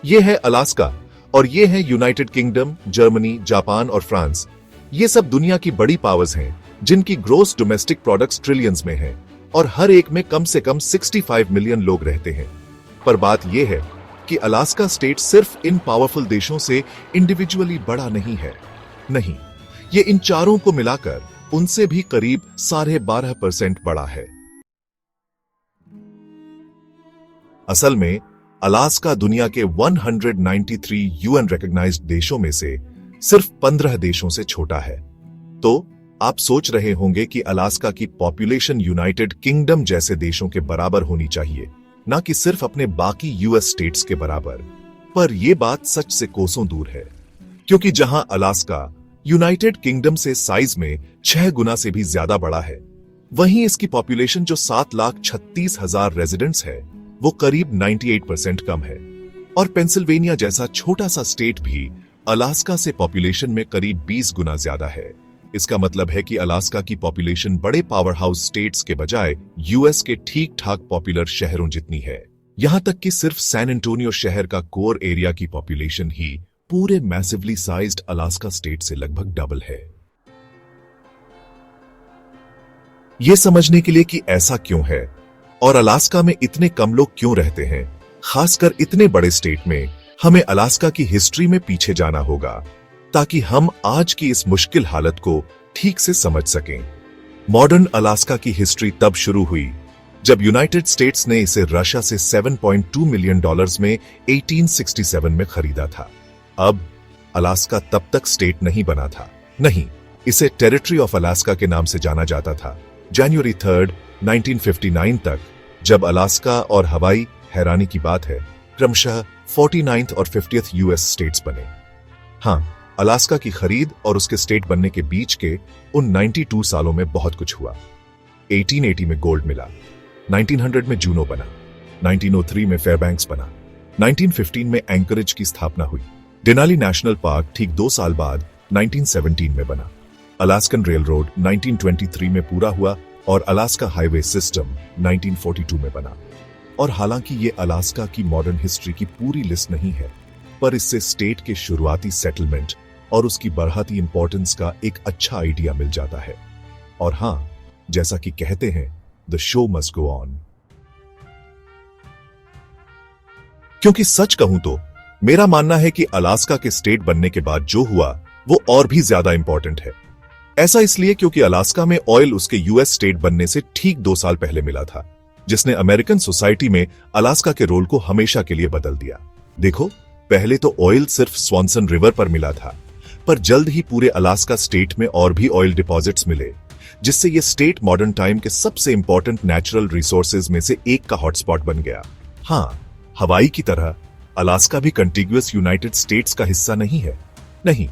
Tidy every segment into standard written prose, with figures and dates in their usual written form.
ये है अलास्का और ये है यूनाइटेड किंगडम, जर्मनी, जापान और फ्रांस। ये सब दुनिया की बड़ी पावर्स हैं जिनकी ग्रोस डोमेस्टिक प्रोडक्ट्स ट्रिलियंस में है और हर एक में कम से कम 65 मिलियन लोग रहते हैं। पर बात यह है कि अलास्का स्टेट सिर्फ इन पावरफुल देशों से इंडिविजुअली बड़ा नहीं है। नहीं, ये इन चारों को मिलाकर उनसे भी करीब 12.5% बड़ा है। असल में अलास्का दुनिया के 193 यूएन रिकॉग्नाइज्ड देशों में से सिर्फ 15 देशों से छोटा है। तो आप सोच रहे होंगे कि अलास्का की पॉपुलेशन यूनाइटेड किंगडम जैसे देशों के बराबर होनी चाहिए, ना कि सिर्फ अपने बाकी यूएस स्टेट्स के बराबर। पर यह बात सच से कोसों दूर है, क्योंकि जहां अलास्का यूनाइटेड किंगडम से साइज में 6 गुना से भी ज्यादा बड़ा है, वहीं इसकी पॉपुलेशन जो 7,36,000 रेजिडेंट्स है वो करीब 98% कम है। और पेंसिल्वेनिया जैसा छोटा सा स्टेट भी अलास्का से पॉपुलेशन में करीब 20 गुना ज्यादा है। इसका मतलब है कि अलास्का की पॉपुलेशन बड़े पावर हाउस स्टेट्स के बजाय यूएस के ठीक ठाक पॉपुलर शहरों जितनी है। यहां तक कि सिर्फ सैन एंटोनियो शहर का कोर एरिया की पॉपुलेशन ही पूरे मैसिवली साइज्ड अलास्का स्टेट से लगभग डबल है। यह समझने के लिए कि ऐसा क्यों है और अलास्का में इतने कम लोग क्यों रहते हैं, खासकर इतने बड़े स्टेट में, हमें अलास्का की हिस्ट्री में पीछे जाना होगा ताकि हम आज की इस मुश्किल हालत को ठीक से समझ सकें। मॉडर्न अलास्का की हिस्ट्री तब शुरू हुई जब यूनाइटेड स्टेट्स ने इसे रशिया से $7.2 मिलियन में 1867 में खरीदा था। अब अलास्का तब तक स्टेट नहीं बना था। नहीं, इसे टेरिटरी ऑफ अलास्का के नाम से जाना जाता था। जनवरी 3, 1959 तक, जब अलास्का और हवाई, हैरानी की बात है, क्रमशः 49th और 50th यूएस स्टेट्स बने। हां, अलास्का की खरीद और उसके स्टेट बनने के बीच के उन 92 सालों में बहुत कुछ हुआ। 1880 में गोल्ड मिला, 1900 में जूनो बना, 1903 में फेयरबैंक्स बना, 1915 में एंकरेज की स्थापना हुई। डेनाली नेशनल पार्क ठीक 2 साल बाद 1917 में बना। अलास्कन रेल रोड 1923 में पूरा हुआ और अलास्का हाईवे सिस्टम 1942 में बना। और हालांकि ये अलास्का की मॉडर्न हिस्ट्री की पूरी लिस्ट नहीं है, पर इससे स्टेट के शुरुआती सेटलमेंट और उसकी बढ़ती इंपॉर्टेंस का एक अच्छा आइडिया मिल जाता है। और हां, जैसा कि कहते हैं, the show must go on. क्योंकि सच कहूं तो मेरा मानना है कि अलास्का के स्टेट बनने के बाद जो हुआ वो और भी ज्यादा इंपॉर्टेंट है। ऐसा इसलिए क्योंकि अलास्का में ऑयल उसके यूएस स्टेट बनने से ठीक 2 साल पहले मिला था, जिसने अमेरिकन सोसाइटी में अलास्का के रोल को हमेशा के लिए बदल दिया। देखो, पहले तो ऑयल सिर्फ स्वानसन रिवर पर मिला था, पर जल्द ही पूरे अलास्का स्टेट में और भी ऑयल डिपॉजिट्स मिले, जिससे यह स्टेट मॉडर्न टाइम के सबसे इंपॉर्टेंट नेचुरल रिसोर्सेज में से एक का हॉटस्पॉट बन गया। हां, हवाई की तरह अलास्का भी कंटिग्यूअस यूनाइटेड स्टेट्स का हिस्सा नहीं है। नहीं,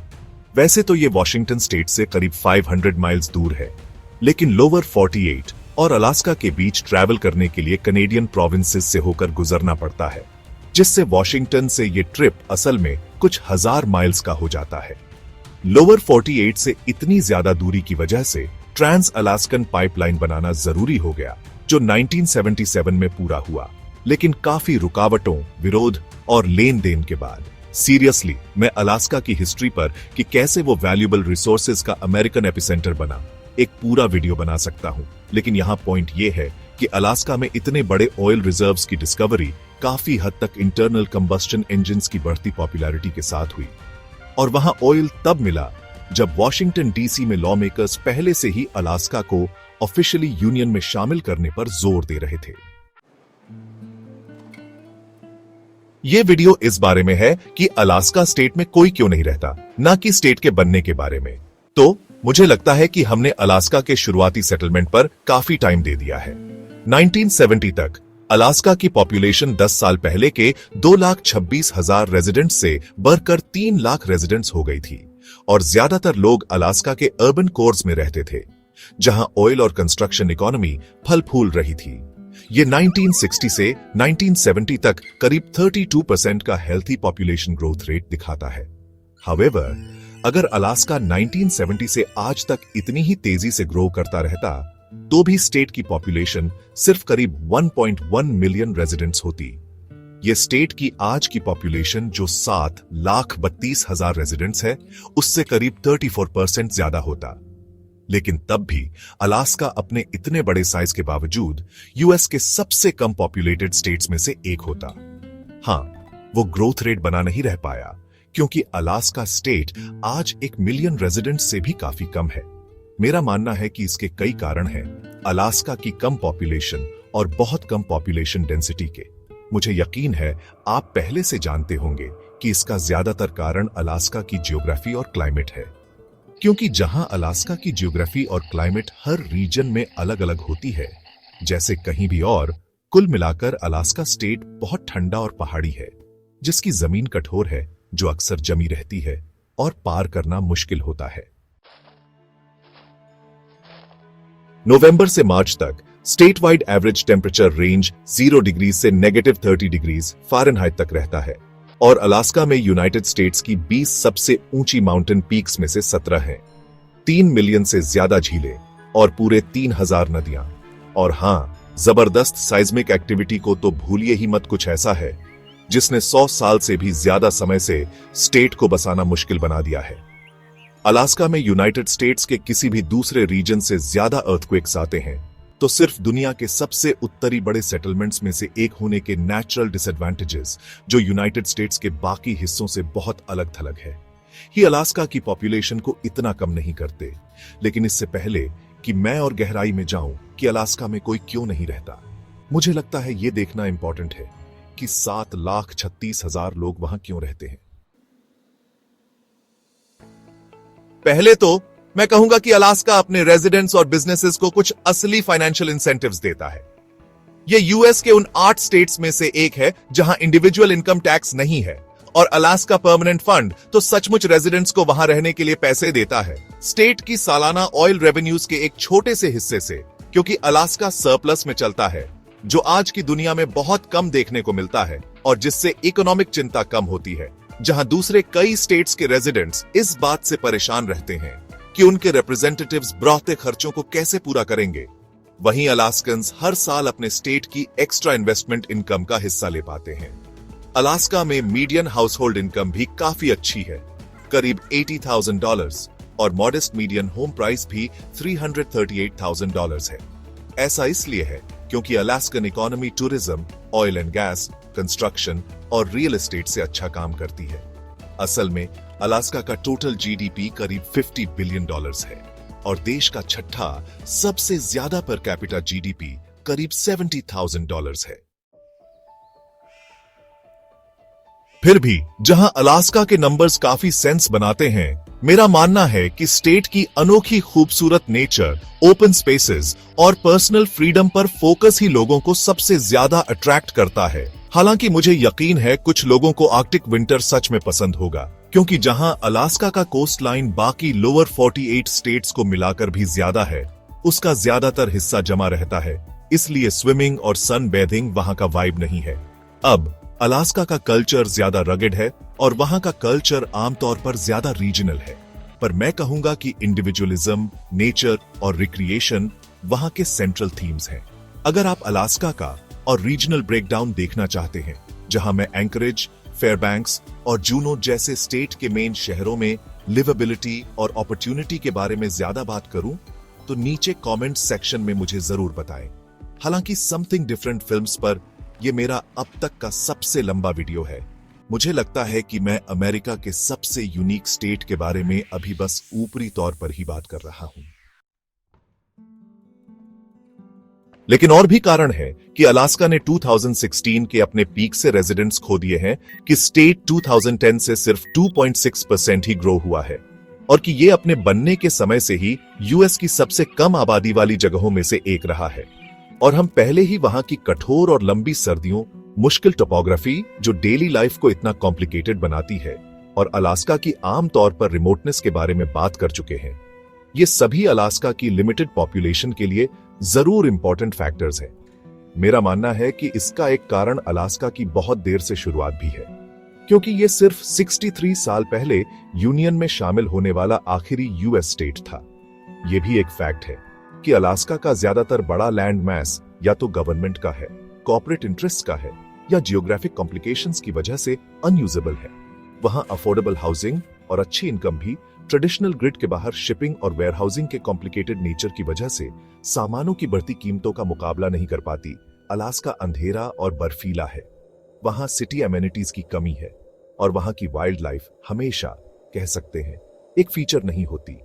वैसे तो ये वॉशिंगटन स्टेट से करीब 500 माइल्स दूर है, लेकिन लोअर 48 और अलास्का के बीच ट्रैवल करने के लिए कनेडियन प्रोविंसेस से होकर गुजरना पड़ता है, जिससे वॉशिंगटन से ये ट्रिप असल में कुछ हजार माइल्स का हो जाता है। लोअर 48 से इतनी ज्यादा दूरी की वजह से ट्रांस अलास्कन पाइपलाइन बनाना जरूरी हो गया, जो 1977 में पूरा हुआ, लेकिन काफी रुकावटों, विरोध और लेन देन के बाद। सीरियसली, मैं अलास्का की हिस्ट्री पर कि कैसे वो वैल्यूएबल रिसोर्सेज का अमेरिकन एपिसेंटर बना एक पूरा वीडियो बना सकता हूं, लेकिन यहां पॉइंट ये है कि अलास्का में इतने बड़े ऑयल रिजर्व्स की डिस्कवरी काफी हद तक इंटरनल कंबस्टन इंजन्स की बढ़ती पॉपुलैरिटी के साथ हुई। और वहां ऑयल तब मिला जब वॉशिंगटन डीसी में लॉ मेकर्स पहले से ही अलास्का को ऑफिशियली यूनियन में शामिल करने पर जोर दे रहे थे। यह वीडियो इस बारे में है कि अलास्का स्टेट में कोई क्यों नहीं रहता, ना कि स्टेट के बनने के बारे में। तो मुझे लगता है कि हमने अलास्का के शुरुआती सेटलमेंट पर काफी टाइम दे दिया है। 1970 तक अलास्का की पॉपुलेशन 10 साल पहले के 2,26,000 रेजिडेंट्स से बढ़कर 3 लाख रेजिडेंट्स हो गई थी, और ज्यादातर लोग अलास्का के अर्बन कोर्स में रहते थे, जहां ऑयल और कंस्ट्रक्शन इकोनॉमी फल फूल रही थी। ये 1960 से 1970 तक करीब 32% का हेल्थी पॉपुलेशन ग्रोथ रेट दिखाता है। हाउएवर, अगर अलास्का 1970 से आज तक इतनी ही तेजी से ग्रो करता रहता, तो भी स्टेट की पॉपुलेशन सिर्फ करीब 1.1 मिलियन रेजिडेंट्स होती। ये स्टेट की आज की पॉपुलेशन जो 7,32,000 रेजिडेंट्स है, उससे करीब 34% ज्यादा होता। लेकिन तब भी अलास्का अपने इतने बड़े साइज के बावजूद यूएस के सबसे कम पॉपुलेटेड स्टेट्स में से एक होता। हां, वो ग्रोथ रेट बना नहीं रह पाया क्योंकि अलास्का स्टेट आज 1 मिलियन रेजिडेंट्स से भी काफी कम है। मेरा मानना है कि इसके कई कारण हैं, अलास्का की कम पॉपुलेशन और बहुत कम पॉपुलेशन डेंसिटी के। मुझे यकीन है आप पहले से जानते होंगे कि इसका ज्यादातर कारण अलास्का की ज्योग्राफी और क्लाइमेट है, क्योंकि जहां अलास्का की ज्योग्राफी और क्लाइमेट हर रीजन में अलग अलग होती है, जैसे कहीं भी और, कुल मिलाकर अलास्का स्टेट बहुत ठंडा और पहाड़ी है, जिसकी जमीन कठोर है, जो अक्सर जमी रहती है और पार करना मुश्किल होता है। नवंबर से मार्च तक state wide average temperature range 0 degree से -30 डिग्री फ़ारेनहाइट तक रहता है और अलास्का में यूनाइटेड स्टेट्स की 20 सबसे ऊंची माउंटेन पीक्स में से 17 हैं, 3 मिलियन से ज्यादा झीलें और पूरे 3000 नदियां। और हां, जबरदस्त साइज्मिक एक्टिविटी को तो भूलिए ही मत। कुछ ऐसा है जिसने 100 साल से भी ज्यादा समय से स्टेट को बसाना मुश्किल बना दिया है। अलास्का में यूनाइटेड स्टेट्स के किसी भी दूसरे रीजन से ज्यादा अर्थक्वेक्स आते हैं, तो सिर्फ दुनिया के सबसे उत्तरी बड़े सेटलमेंट्स में से एक होने के नेचुरल डिसएडवांटेजेस जो यूनाइटेड स्टेट्स के बाकी हिस्सों से बहुत अलग थलग है, ही अलास्का की पॉपुलेशन को इतना कम नहीं करते। लेकिन इससे पहले कि मैं और गहराई में जाऊं कि अलास्का में कोई क्यों नहीं रहता, मुझे लगता है यह देखना इंपॉर्टेंट है कि 7,36,000 लोग वहां क्यों रहते हैं। पहले तो मैं कहूंगा कि अलास्का अपने रेजिडेंट्स और बिजनेसेस को कुछ असली फाइनेंशियल इंसेंटिव्स देता है। यह यूएस के उन 8 स्टेट्स में से एक है जहां इंडिविजुअल इनकम टैक्स नहीं है, और अलास्का परमानेंट फंड तो सचमुच रेजिडेंट्स को वहां रहने के लिए पैसे देता है, स्टेट की सालाना ऑयल रेवेन्यूज के एक छोटे से हिस्से से, क्योंकि अलास्का सरप्लस में चलता है, जो आज की दुनिया में बहुत कम देखने को मिलता है और जिससे इकोनॉमिक चिंता कम होती है। जहां दूसरे कई स्टेट्स के रेजिडेंट्स इस बात से परेशान रहते हैं कि उनके रिप्रेजेंटेटिव्स बढ़ते खर्चों को कैसे पूरा करेंगे, वहीं अलास्कन्स हर साल अपने स्टेट की एक्स्ट्रा इन्वेस्टमेंट इनकम का हिस्सा ले पाते हैं। अलास्का में मीडियन हाउस होल्ड इनकम भी काफी अच्छी है, करीब $80,000, और मॉडेस्ट मीडियन होम प्राइस भी $338,000 है। ऐसा इसलिए है क्योंकि Alaskan economy tourism, oil and gas, construction और रियल एस्टेट से अच्छा काम करती है। असल में अलास्का का टोटल जीडीपी करीब $50 बिलियन है और देश का छठा सबसे ज्यादा पर कैपिटा जीडीपी करीब $70,000 है। फिर भी जहां अलास्का के नंबर्स काफी सेंस बनाते हैं, मेरा मानना है कि स्टेट की अनोखी खूबसूरत नेचर, ओपन स्पेसेस और पर्सनल फ्रीडम पर फोकस ही लोगों को सबसे ज्यादा अट्रैक्ट करता है। हालांकि मुझे यकीन है कुछ लोगों को आर्कटिक विंटर सच में पसंद होगा, क्योंकि जहां अलास्का का कोस्ट लाइन बाकी लोअर 48 स्टेट्स को मिलाकर भी ज्यादा है, उसका ज्यादातर हिस्सा जमा रहता है, इसलिए स्विमिंग और सन बेथिंग वहां का वाइब नहीं है। अब अलास्का का कल्चर ज्यादा रगेड है और वहां का कल्चर आमतौर पर ज्यादा रीजनल है, पर मैं कहूंगा कि इंडिविजुअलिज्म, नेचर और रिक्रिएशन वहां के सेंट्रल थीम्स हैं। अगर आप अलास्का का और रीजनल ब्रेकडाउन देखना चाहते हैं, जहां मैं एंकरेज, फेयरबैंक्स और जूनो जैसे स्टेट के मेन शहरों में लिवेबिलिटी और अपॉर्चुनिटी के बारे में ज्यादा बात करूं, तो नीचे कमेंट सेक्शन में मुझे जरूर बताएं। हालांकि समथिंग डिफरेंट फिल्म्स पर यह मेरा अब तक का सबसे लंबा वीडियो है। मुझे लगता है कि मैं अमेरिका के सबसे यूनिक स्टेट के बारे में अभी बस ऊपरी तौर पर ही बात कर रहा हूं। लेकिन और भी कारण है कि अलास्का ने 2016 के अपने पीक से रेजिडेंट्स खो दिए हैं, कि स्टेट 2010 से सिर्फ 2.6% ही ग्रो हुआ है, और कि ये अपने बनने के समय से ही यूएस की सबसे कम आबादी वाली जगहों में से एक रहा है। और हम पहले ही वहां की कठोर और लंबी सर्दियों, मुश्किल टोपोग्राफी जो डेली लाइफ को इतना कॉम्प्लिकेटेड बनाती है, और अलास्का की आमतौर पर रिमोटनेस के बारे में बात कर चुके हैं। ये सभी अलास्का की लिमिटेड पॉपुलेशन के लिए जरूर इंपॉर्टेंट फैक्टर्स हैं। मेरा मानना है कि इसका एक कारण अलास्का की बहुत देर से शुरुआत भी है, क्योंकि ये सिर्फ 63 साल पहले यूनियन में शामिल होने वाला आखिरी यूएस स्टेट था। यह भी एक फैक्ट है कि अलास्का का ज्यादातर बड़ा लैंड मैस या तो गवर्नमेंट का है, कॉर्पोरेट इंटरेस्ट का है, या जियोग्राफिक कॉम्प्लिकेशंस की वजह से अनयूजेबल है। वहां अफोर्डेबल हाउसिंग और अच्छी इनकम भी ट्रेडिशनल ग्रिड के बाहर शिपिंग और वेयरहाउसिंग के कॉम्प्लिकेटेड नेचर की वजह से सामानों की बढ़ती कीमतों का मुकाबला नहीं कर पाती। अलास्का अंधेरा और बर्फीला है, वहां सिटी एमेनिटीज की कमी है और वहां की वाइल्ड लाइफ हमेशा कह सकते हैं एक फीचर नहीं होती।